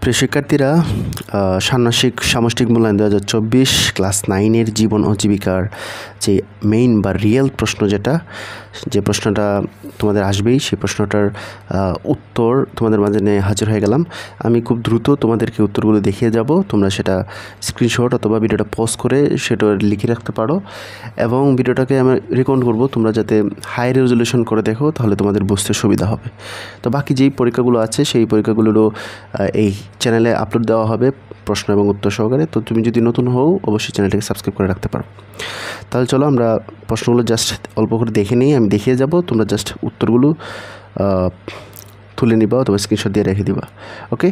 প্রিয় শিক্ষার্থীরা, ষান্মাসিক সামষ্টিক মূল্যায়ন 2024 ক্লাস 9-এর জীবন ও জীবিকার যে মেইন বা রিয়েল প্রশ্ন যে প্রশ্নটা তোমাদের আসবেই, সেই প্রশ্নটার উত্তর তোমাদের মাঝে নিয়ে হাজির হয়ে গেলাম। আমি খুব দ্রুত তোমাদেরকে উত্তরগুলো দেখিয়ে যাব। তোমরা সেটা স্ক্রিনশট অথবা ভিডিওটা পজ করে সেটা লিখে রাখতে পারো, এবং ভিডিওটাকে আমি রেকমেন্ড করব তোমরা যাতে হাই রেজলিউশন করে দেখো, তাহলে তোমাদের বুঝতে সুবিধা হবে। তো বাকি যেই পরীক্ষাগুলো আছে সেই পরীক্ষাগুলোরও এই চ্যানেলে আপলোড দেওয়া হবে প্রশ্ন এবং উত্তর সহকারে। তো তুমি যদি নতুন হও অবশ্যই চ্যানেলটাকে সাবস্ক্রাইব করে রাখতে পারো। তাহলে চলো আমরা প্রশ্নগুলো জাস্ট অল্প করে দেখে নিই, আমি দেখিয়ে যাব, তোমরা জাস্ট উত্তরগুলো তুলে নিবা অথবা স্ক্রিনশট দিয়ে রেখে দিবা। ওকে,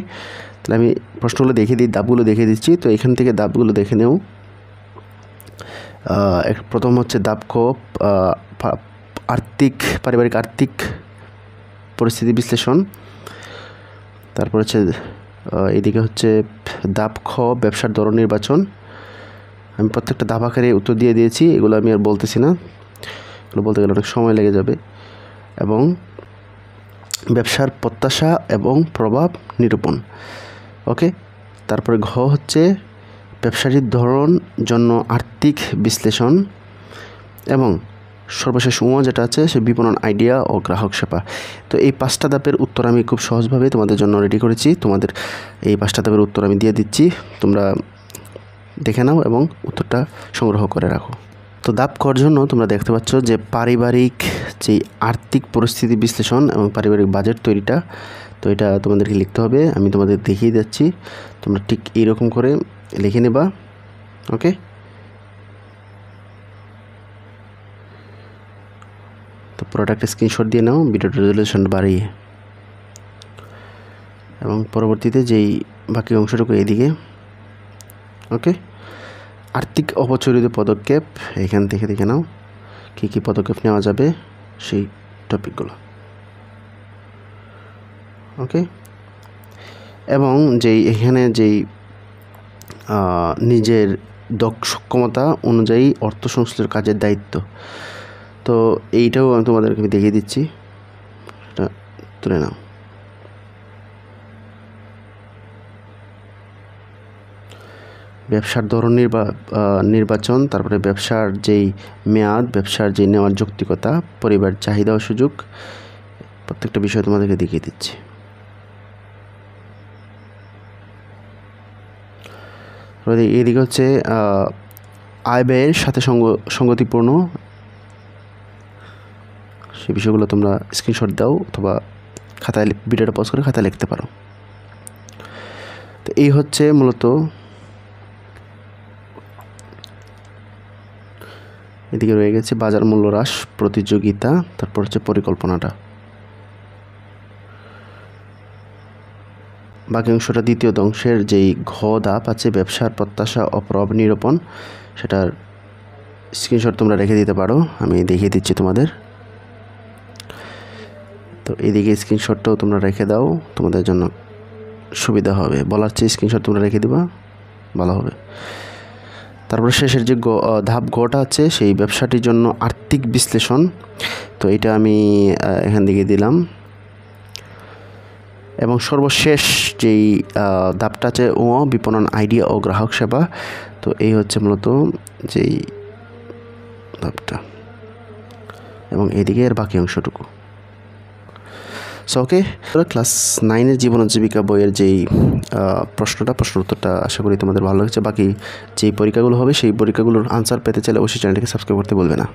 তাহলে আমি প্রশ্নগুলো দেখিয়ে দিই, দাবগুলো দেখিয়ে দিচ্ছি। তো এখান থেকে দাবগুলো দেখে নেও। প্রথম হচ্ছে দাব ক, পারিবারিক আর্থিক পরিস্থিতি বিশ্লেষণ। তারপর হচ্ছে এদিকে হচ্ছে দাব খ, ব্যবসার ধরন নির্বাচন। আমি প্রত্যেকটা দাব আকারে উত্তর দিয়ে দিয়েছি, এগুলো আমি আর বলতেছি না, এগুলো বলতে গেলে অনেক সময় লেগে যাবে। এবং ব্যবসার প্রত্যাশা এবং প্রভাব নিরূপণ। ওকে, তারপরে ঘ হচ্ছে ব্যবসায়িক ধরন জন্য আর্থিক বিশ্লেষণ, এবং সর্বশেষ যেটা আছে সে বিপণন আইডিয়া ও গ্রাহক সেবা। তো এই 5টা ধাপের উত্তর আমি খুব সহজভাবে তোমাদের জন্য রেডি করেছি। তোমাদের এই 5টা ধাপের উত্তর আমি দিয়ে দিচ্ছি, তোমরা দেখে নাও এবং উত্তরটা সংগ্রহ করে রাখো। তো ধাপ কর জন্য তোমরা দেখতে পাচ্ছ যে পারিবারিক যেই আর্থিক পরিস্থিতি বিশ্লেষণ এবং পারিবারিক বাজেট তৈরিটা, তো এটা তোমাদেরকে লিখতে হবে। আমি তোমাদের দেখিয়ে যাচ্ছি, তোমরা ঠিক এইরকম করে লিখে নেবা। ওকে, তো পুরোটা একটা স্ক্রিনশট দিয়ে নাও ভিডিওর রেজলিউশন বাড়িয়ে, এবং পরবর্তীতে যেই বাকি অংশটুকু এদিকে। ওকে, আর্থিক অপচরিত পদক্ষেপ, এখান থেকে দেখে নাও কী কী পদক্ষেপ নেওয়া যাবে সেই টপিকগুলো। ওকে, এবং এখানে নিজের সক্ষমতা অনুযায়ী অর্থ সংশ্লেষের কাজের দায়িত্ব, তো এইটাও আমি তোমাদেরকে দেখিয়ে দিচ্ছি, এটা তুলে নাও। ব্যবসার ধরন নির্বাচন, তারপরে ব্যবসার যেই মেয়াদ, ব্যবসার যেই নেওয়ার যৌক্তিকতা, পরিবার চাহিদা ও সুযোগ, প্রত্যেকটা বিষয় তোমাদেরকে দেখিয়ে দিচ্ছি। এদিকে হচ্ছে আয় ব্যয়ের সাথে সঙ্গতিপূর্ণ, সেই বিষয়গুলো তোমরা স্ক্রিনশট দাও অথবা খাতায় ভিডিওটা পজ করে খাতায় লিখতে পারো। তো এই হচ্ছে মূলত, এদিকে রয়ে গেছে বাজার মূল্য হ্রাস, প্রতিযোগিতা, তারপর হচ্ছে পরিকল্পনাটা। বাকি অংশটা দ্বিতীয় অংশের যেই ঘ ধাপ আছে ব্যবসার প্রত্যাশা ও প্রভাব নিরূপণ, সেটার স্ক্রিনশট তোমরা রেখে দিতে পারো, আমি দেখিয়ে দিচ্ছি তোমাদের। তো এইদিকে স্ক্রিনশটটাও তোমরা রেখে দাও, তোমাদের জন্য সুবিধা হবে। বলার চেয়ে স্ক্রিনশট তোমরা রেখে দিবা, ভালো হবে। তারপরে শেষের যে ধাপ ঘটা আছে সেই ব্যবসাটির জন্য আর্থিক বিশ্লেষণ, তো এটা আমি এখান থেকে দিলাম। এবং সর্বশেষ যেই ধাপটা আছে বিপণন আইডিয়া ও গ্রাহক সেবা, তো এই হচ্ছে মূলত যেই ধাপটা, এবং এদিকে এর বাকি অংশটুকু। সো ওকে, ক্লাস 9-এর জীবন ও জীবিকা বইয়ের যেই প্রশ্ন উত্তরটা আশা করি তোমাদের ভালো লাগছে। বাকি যেই পরীক্ষাগুলো হবে সেই পরীক্ষাগুলোর আনসার পেতে চাইলে অবশ্যই চ্যানেলটিকে সাবস্ক্রাইব করতে বলবে না।